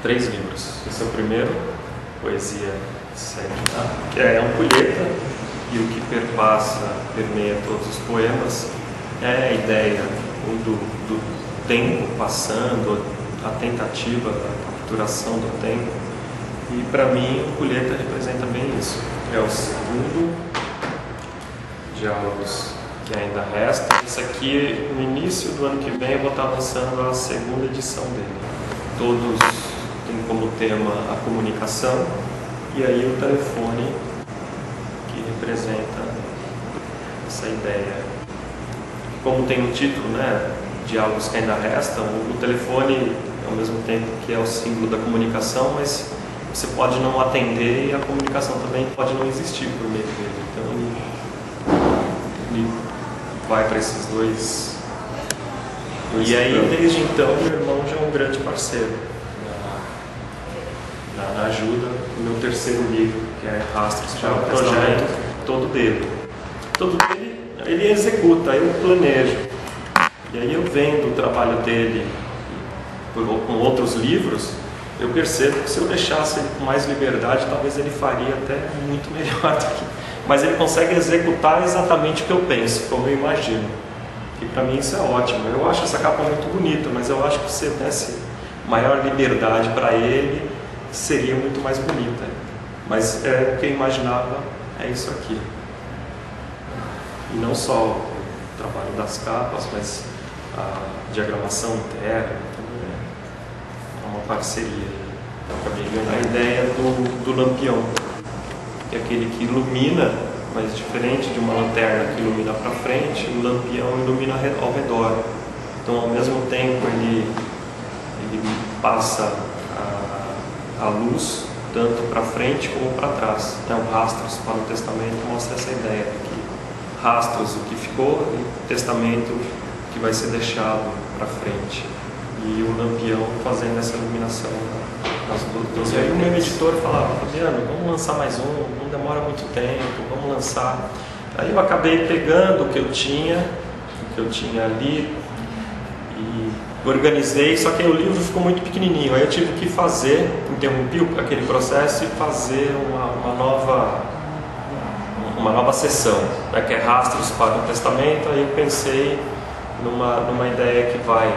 3 livros. Esse é o primeiro, Poesia Série, que é ampulheta, e o que permeia todos os poemas é a ideia do tempo passando, a tentativa da capturação do tempo. E para mim, ampulheta representa bem isso. É o segundo, Diálogos que Ainda Restam. Esse aqui, no início do ano que vem, eu vou estar lançando a segunda edição dele. Todos têm como tema a comunicação, e aí o telefone, que representa essa ideia. Como tem um título, né, Diálogos que Ainda Restam, o telefone, ao mesmo tempo que é o símbolo da comunicação, mas você pode não atender e a comunicação também pode não existir por meio dele. Então ele vai para esses dois. E aí, desde então, meu irmão já é um grande parceiro na ajuda. O meu terceiro livro, que é Rastros, já é um projeto todo dele. Todo dele, ele executa, eu planejo. E aí eu vendo o trabalho dele com outros livros, eu percebo que se eu deixasse ele com mais liberdade, talvez ele faria até muito melhor do que... Mas ele consegue executar exatamente o que eu penso, como eu imagino. E para mim isso é ótimo. Eu acho essa capa muito bonita, mas eu acho que se eu desse maior liberdade para ele, seria muito mais bonita. Mas o que eu imaginava é isso aqui. E não só o trabalho das capas, mas a diagramação interna, é uma parceria. Eu acabei vendo a ideia do lampião, que é aquele que ilumina, mas diferente de uma lanterna que ilumina para frente, o lampião ilumina ao redor. Então, ao mesmo tempo, ele passa a luz tanto para frente como para trás. Então, Rastros para o Testamento mostra essa ideia de que rastros o que ficou e testamento que vai ser deixado para frente. E o lampião fazendo essa iluminação nas duas. E aí o meu editor falava: Fabiano, vamos lançar mais um, não demora muito tempo, vamos lançar. Aí eu acabei pegando o que eu tinha ali e organizei, só que aí o livro ficou muito pequenininho. Aí eu tive que interrompi aquele processo e fazer uma nova sessão, né, que é Rastros para o Testamento. Aí eu pensei numa ideia que vai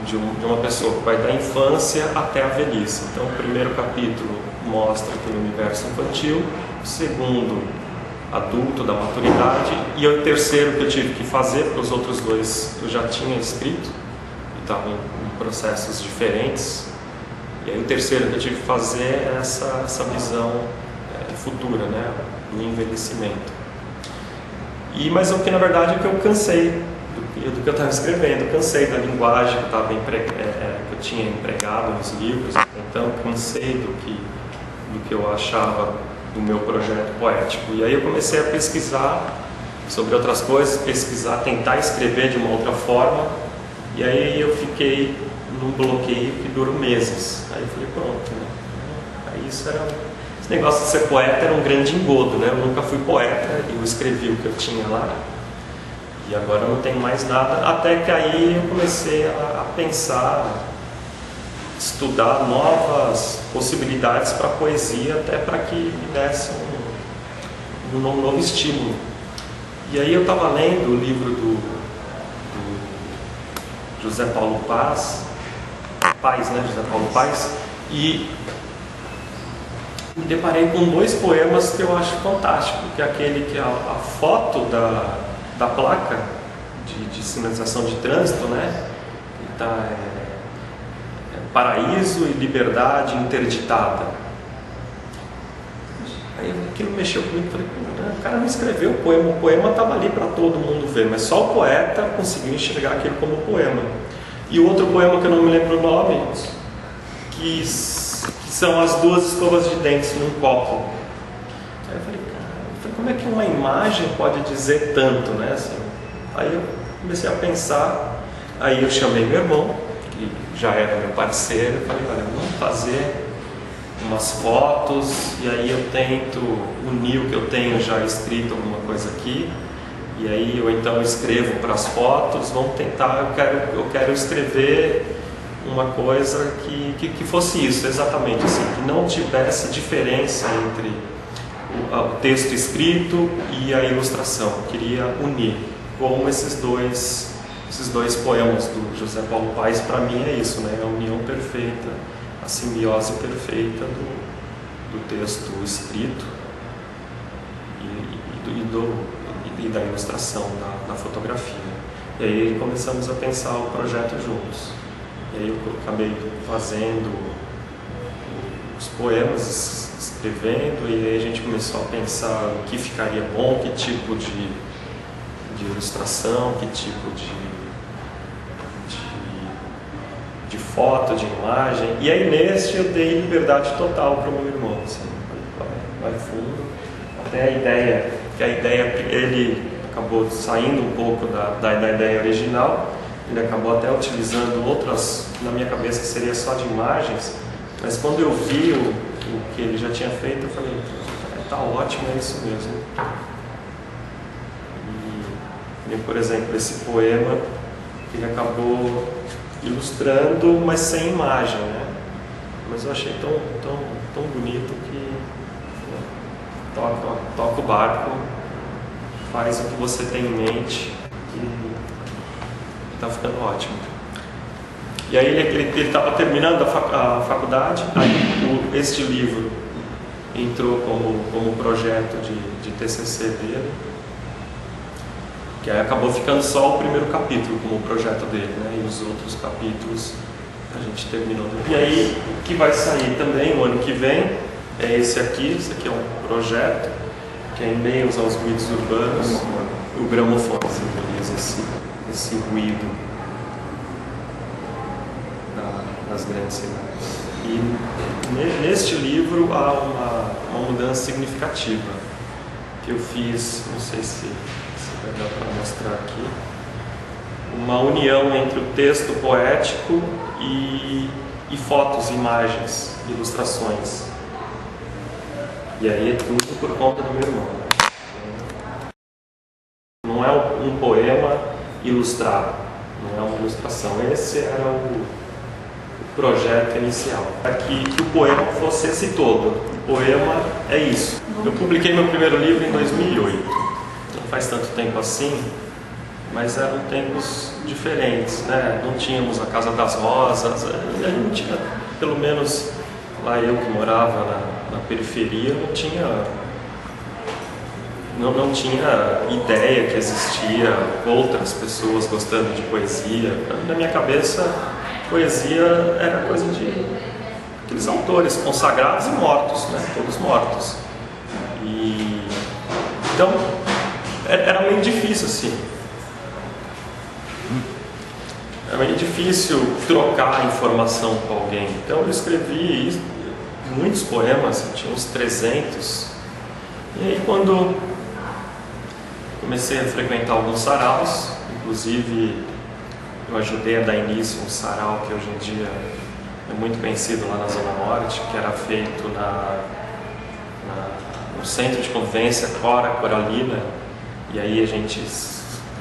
de uma pessoa que vai da infância até a velhice. Então, o primeiro capítulo mostra aquele universo infantil, o segundo, adulto, da maturidade, e o terceiro que eu tive que fazer, porque os outros dois eu já tinha escrito, e estavam em processos diferentes, e aí o terceiro que eu tive que fazer é essa visão futura, né, do envelhecimento. Mas o que, na verdade, é que eu cansei do que eu estava escrevendo, cansei da linguagem que eu tinha empregado nos livros, então cansei do que eu achava do meu projeto poético. E aí eu comecei a pesquisar sobre outras coisas, tentar escrever de uma outra forma, e aí eu fiquei num bloqueio que durou meses. Aí eu falei, pronto, né? Aí esse negócio de ser poeta era um grande engodo, né? Eu nunca fui poeta, eu escrevi o que eu tinha lá, e agora não tem mais nada, até que aí eu comecei a pensar, estudar novas possibilidades para a poesia, até para que me desse um novo estímulo. E aí eu estava lendo o livro do José Paulo Paz, né, José Paulo Paz, e me deparei com 2 poemas que eu acho fantástico, que é aquele que é a foto da placa de sinalização de trânsito, né? Que tá, paraíso e liberdade interditada. Aí aquilo mexeu comigo e falei, o cara não escreveu o poema estava ali para todo mundo ver, mas só o poeta conseguiu enxergar aquilo como poema. E o outro poema que eu não me lembro o nome, que são as 2 escovas de dentes num copo. Aí eu falei, como é que uma imagem pode dizer tanto, né? Assim, aí eu comecei a pensar, aí eu chamei meu irmão, que já era meu parceiro, eu falei, olha, vamos fazer umas fotos, e aí eu tento unir o que eu tenho já escrito, alguma coisa aqui, e aí eu então escrevo para as fotos, vamos tentar, eu quero escrever uma coisa que fosse isso, exatamente assim, que não tivesse diferença entre o texto escrito e a ilustração. Eu queria unir, como esses dois poemas do José Paulo Paes, para mim é isso, né? A união perfeita, a simbiose perfeita do texto escrito e da ilustração, da fotografia. E aí começamos a pensar o projeto juntos. E aí eu acabei fazendo os poemas, escrevendo, e aí a gente começou a pensar o que ficaria bom, que tipo de ilustração, que tipo de foto, de imagem. E aí neste eu dei liberdade total para o meu irmão, assim, vai fundo. Até a ideia, ele acabou saindo um pouco da ideia original, ele acabou até utilizando outras, na minha cabeça seria só de imagens, mas quando eu vi o que ele já tinha feito, eu falei, tá ótimo, é isso mesmo. E por exemplo, esse poema, ele acabou ilustrando, mas sem imagem, né? Mas eu achei tão bonito que, né, toca o barco, faz o que você tem em mente e está ficando ótimo. E aí ele estava terminando a faculdade, aí este livro entrou como projeto de TCC dele, que aí acabou ficando só o primeiro capítulo como projeto dele, né? E os outros capítulos a gente terminou. E aí o que vai sair também no ano que vem é esse aqui é um projeto que é e-mails aos ruídos urbanos. O gramofone simboliza esse ruído das grandes cidades. E neste livro há uma mudança significativa que eu fiz, não sei se vai dar para mostrar aqui, uma união entre o texto poético e fotos, imagens, ilustrações. E aí é tudo por conta do meu irmão. Não é um poema ilustrado, não é uma ilustração. Esse era o projeto inicial, para que o poema fosse esse todo. O poema é isso. Eu publiquei meu primeiro livro em 2008. Não faz tanto tempo assim, mas eram tempos diferentes, né? Não tínhamos a Casa das Rosas, a gente não tinha, pelo menos lá eu que morava na periferia, não tinha ideia que existia outras pessoas gostando de poesia. Na minha cabeça, poesia era coisa de aqueles autores consagrados e mortos, né? Todos mortos. Então, era meio difícil assim. Era meio difícil trocar informação com alguém. Então eu escrevi muitos poemas, tinha uns 300. E aí quando comecei a frequentar alguns saraus, inclusive eu ajudei a dar início a um sarau que hoje em dia é muito conhecido lá na Zona Norte, que era feito no Centro de Convivência Cora Coralina. E aí o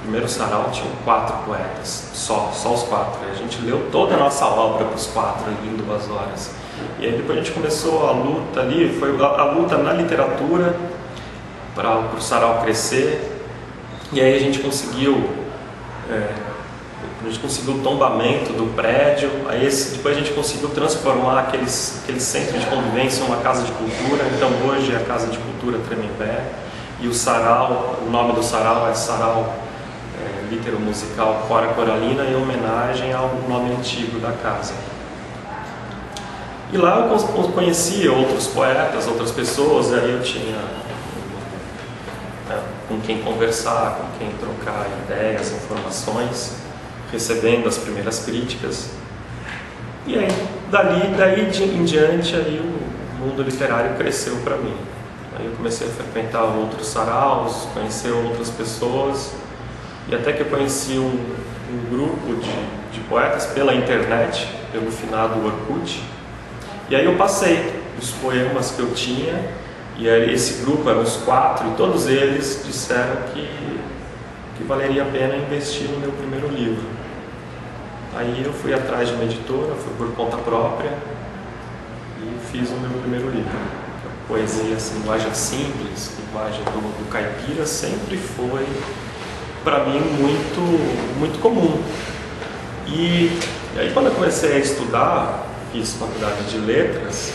primeiro sarau tinha 4 poetas, só os 4. A gente leu toda a nossa obra para os 4 ali em 2 horas. E aí depois a gente começou a luta ali, foi a luta na literatura para o sarau crescer. E aí a gente conseguiu o tombamento do prédio. Aí depois a gente conseguiu transformar aquele centro de convivência em uma casa de cultura. Então hoje é a Casa de Cultura Tremembé. E o sarau, o nome do sarau é Sarau Litero-Musical Cora Coralina, em homenagem ao nome antigo da casa. E lá eu conhecia outros poetas, outras pessoas, e aí eu tinha com quem conversar, com quem trocar ideias, informações, recebendo as primeiras críticas. E aí, daí em diante, aí o mundo literário cresceu para mim. Aí eu comecei a frequentar outros saraus, conhecer outras pessoas, e até que eu conheci um grupo de poetas pela internet, pelo finado Orkut. E aí eu passei os poemas que eu tinha, e aí esse grupo eram os 4, e todos eles disseram que valeria a pena investir no meu primeiro livro. Aí eu fui atrás de uma editora, fui por conta própria e fiz o meu primeiro livro. A poesia, assim, linguagem simples, linguagem do caipira, sempre foi, para mim, muito comum. E aí quando eu comecei a estudar, fiz faculdade de letras,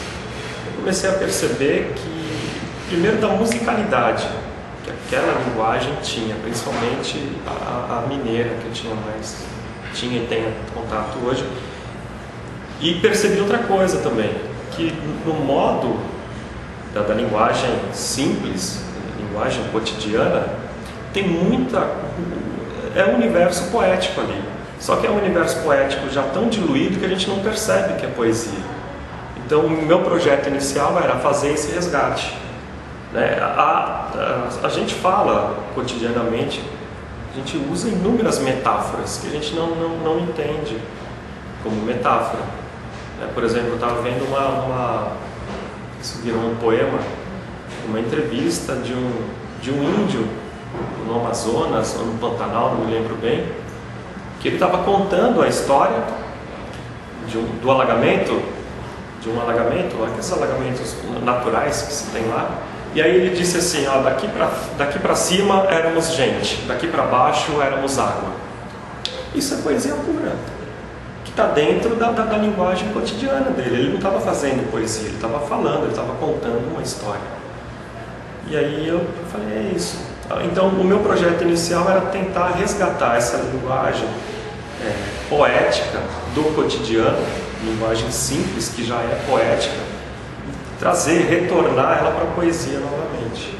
eu comecei a perceber que, primeiro, da musicalidade que aquela linguagem tinha, principalmente a mineira, que eu tinha e tenho contato hoje. E percebi outra coisa também, que no modo da linguagem simples, linguagem cotidiana, tem é um universo poético ali. Só que é um universo poético já tão diluído que a gente não percebe que é poesia. Então, o meu projeto inicial era fazer esse resgate. Né? A gente fala cotidianamente, a gente usa inúmeras metáforas que a gente não entende como metáfora. Por exemplo, eu estava vendo isso virou um poema, uma entrevista de um índio no Amazonas ou no Pantanal, não me lembro bem, que ele estava contando a história do alagamento, aqueles alagamentos naturais que se tem lá. E aí ele disse assim, ó, daqui para cima éramos gente, daqui para baixo éramos água. Isso é poesia pura, que está dentro da linguagem cotidiana dele. Ele não estava fazendo poesia, ele estava falando, ele estava contando uma história. E aí eu falei, é isso. Então o meu projeto inicial era tentar resgatar essa linguagem poética do cotidiano, linguagem simples, que já é poética, retornar ela para a poesia novamente.